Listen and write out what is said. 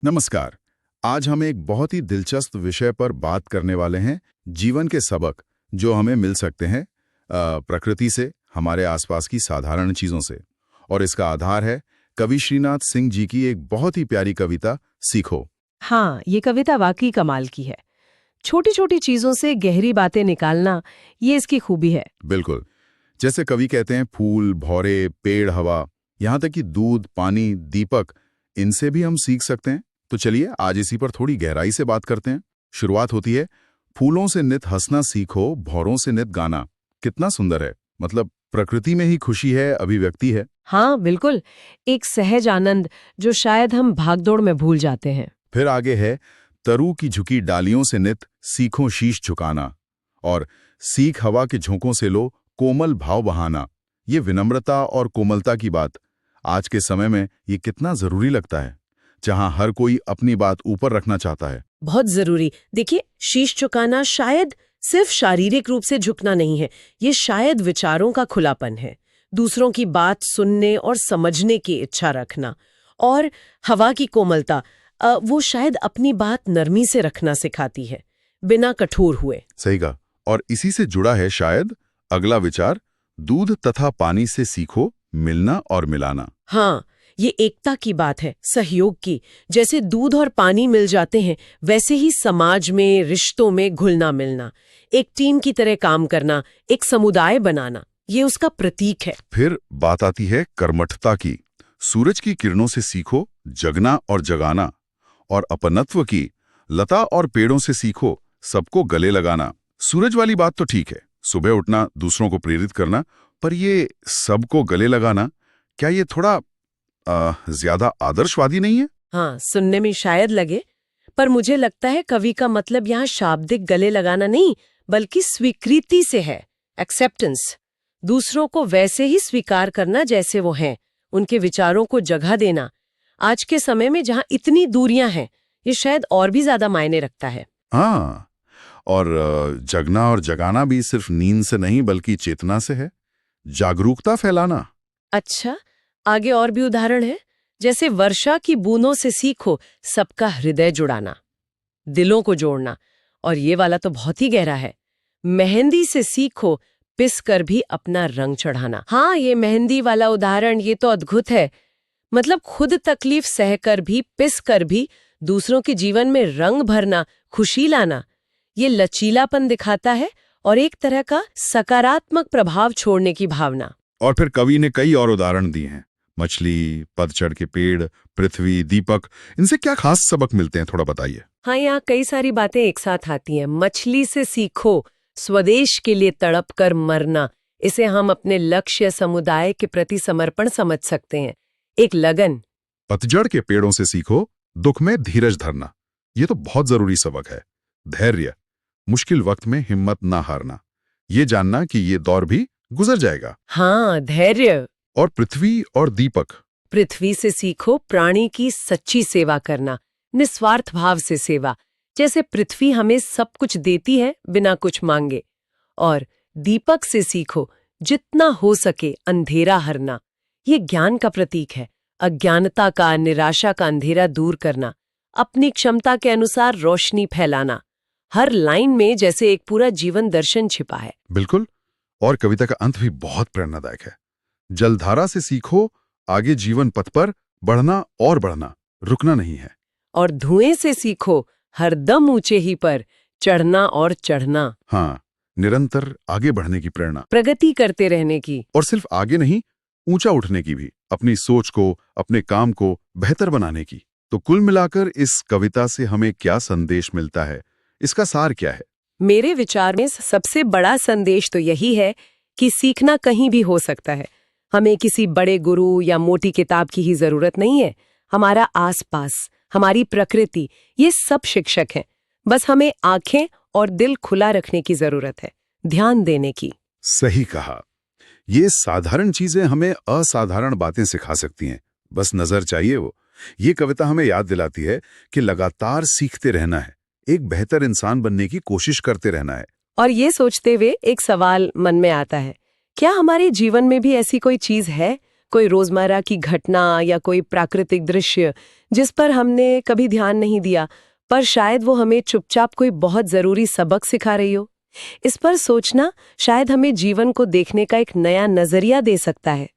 नमस्कार। आज हम एक बहुत ही दिलचस्प विषय पर बात करने वाले हैं, जीवन के सबक जो हमें मिल सकते हैं प्रकृति से, हमारे आसपास की साधारण चीजों से। और इसका आधार है कवि श्रीनाथ सिंह जी की एक बहुत ही प्यारी कविता सीखो। हाँ, ये कविता वाकई कमाल की है। छोटी छोटी चीजों से गहरी बातें निकालना, ये इसकी खूबी है। बिल्कुल, जैसे कवि कहते हैं, फूल, भौरे, पेड़, हवा, यहाँ तक कि दूध, पानी, दीपक, इनसे भी हम सीख सकते हैं। तो चलिए आज इसी पर थोड़ी गहराई से बात करते हैं। शुरुआत होती है, फूलों से नित हंसना सीखो, भौरों से नित गाना। कितना सुंदर है, मतलब प्रकृति में ही खुशी है, अभिव्यक्ति है। हाँ बिल्कुल, एक सहज आनंद जो शायद हम भागदौड़ में भूल जाते हैं। फिर आगे है, तरु की झुकी डालियों से नित सीखो शीश झुकाना, और सीख हवा के झोंकों से लो कोमल भाव बहाना। ये विनम्रता और कोमलता की बात आज के समय में ये कितना जरूरी लगता है, जहां हर कोई अपनी बात ऊपर रखना चाहता है। बहुत जरूरी। देखिए, शीश झुकाना शायद सिर्फ शारीरिक रूप से झुकना नहीं है, ये शायद विचारों का खुलापन है, दूसरों की बात सुनने और समझने की इच्छा रखना। और हवा की कोमलता, वो शायद अपनी बात नरमी से रखना सिखाती है, बिना कठोर हुए। सही कहा। और इसी से जुड़ा है शायद अगला विचार, दूध तथा पानी से सीखो मिलना और मिलाना। हाँ, ये एकता की बात है, सहयोग की। जैसे दूध और पानी मिल जाते हैं, वैसे ही समाज में, रिश्तों में घुलना मिलना, एक टीम की तरह काम करना, एक समुदाय बनाना, ये उसका प्रतीक है। फिर बात आती है कर्मठता की। सूरज की किरणों से सीखो जगना और जगाना, और अपनत्व की, लता और पेड़ों से सीखो सबको गले लगाना। सूरज वाली बात तो ठीक है, सुबह उठना, दूसरों को प्रेरित करना, पर ये सबको गले लगाना, क्या ये थोड़ा ज्यादा आदर्शवादी नहीं है? हाँ, सुनने में शायद लगे, पर मुझे लगता है कवि का मतलब यहाँ शाब्दिक गले लगाना नहीं, बल्कि स्वीकृति से है, एक्सेप्टेंस। दूसरों को वैसे ही स्वीकार करना जैसे वो हैं, उनके विचारों को जगह देना। आज के समय में जहाँ इतनी दूरियां हैं, ये शायद और भी ज्यादा मायने रखता है। हाँ, और जगना और जगाना भी सिर्फ नींद से नहीं बल्कि चेतना से है, जागरूकता फैलाना। अच्छा, आगे और भी उदाहरण है, जैसे वर्षा की बूंदों से सीखो सबका हृदय जुड़ाना, दिलों को जोड़ना। और ये वाला तो बहुत ही गहरा है, मेहंदी से सीखो पिस कर भी अपना रंग चढ़ाना। हाँ, ये मेहंदी वाला उदाहरण ये तो अद्भुत है। मतलब खुद तकलीफ सहकर भी, पिस कर भी दूसरों के जीवन में रंग भरना, खुशी लाना, ये लचीलापन दिखाता है और एक तरह का सकारात्मक प्रभाव छोड़ने की भावना। और फिर कवि ने कई और उदाहरण दिए हैं, मछली, पतझड़ के पेड़, पृथ्वी, दीपक। इनसे क्या खास सबक मिलते हैं, थोड़ा बताइए। हाँ, यहाँ कई सारी बातें एक साथ आती हैं। मछली से सीखो स्वदेश के लिए तड़प कर मरना, इसे हम अपने लक्ष्य, समुदाय के प्रति समर्पण समझ सकते हैं, एक लगन। पतझड़ के पेड़ों से सीखो दुख में धीरज धरना, ये तो बहुत जरूरी सबक है। धैर्य, मुश्किल वक्त में हिम्मत ना हारना, ये जानना कि ये दौर भी गुजर जाएगा। हाँ, धैर्य। और पृथ्वी और दीपक, पृथ्वी से सीखो प्राणी की सच्ची सेवा करना, निस्वार्थ भाव से सेवा, जैसे पृथ्वी हमें सब कुछ देती है बिना कुछ मांगे। और दीपक से सीखो जितना हो सके अंधेरा हरना, ये ज्ञान का प्रतीक है, अज्ञानता का, निराशा का अंधेरा दूर करना, अपनी क्षमता के अनुसार रोशनी फैलाना। हर लाइन में जैसे एक पूरा जीवन दर्शन छिपा है। बिल्कुल। और कविता का अंत भी बहुत प्रेरणादायक है। जलधारा से सीखो आगे जीवन पथ पर बढ़ना और बढ़ना, रुकना नहीं है। और धुएं से सीखो हरदम ऊंचे ही पर चढ़ना और चढ़ना। हाँ, निरंतर आगे बढ़ने की प्रेरणा, प्रगति करते रहने की। और सिर्फ आगे नहीं, ऊंचा उठने की भी, अपनी सोच को, अपने काम को बेहतर बनाने की। तो कुल मिलाकर इस कविता से हमें क्या संदेश मिलता है, इसका सार क्या है? मेरे विचार में सबसे बड़ा संदेश तो यही है कि सीखना कहीं भी हो सकता है। हमें किसी बड़े गुरु या मोटी किताब की ही जरूरत नहीं है। हमारा आसपास, हमारी प्रकृति, ये सब शिक्षक हैं। बस हमें आंखें और दिल खुला रखने की जरूरत है, ध्यान देने की। सही कहा। ये साधारण चीजें हमें असाधारण बातें सिखा सकती हैं, बस नजर चाहिए वो। ये कविता हमें याद दिलाती है कि लगातार सीखते रहना है, एक बेहतर इंसान बनने की कोशिश करते रहना है। और ये सोचते हुए एक सवाल मन में आता है, क्या हमारे जीवन में भी ऐसी कोई चीज है, कोई रोजमर्रा की घटना या कोई प्राकृतिक दृश्य जिस पर हमने कभी ध्यान नहीं दिया, पर शायद वो हमें चुपचाप कोई बहुत जरूरी सबक सिखा रही हो। इस पर सोचना शायद हमें जीवन को देखने का एक नया नजरिया दे सकता है।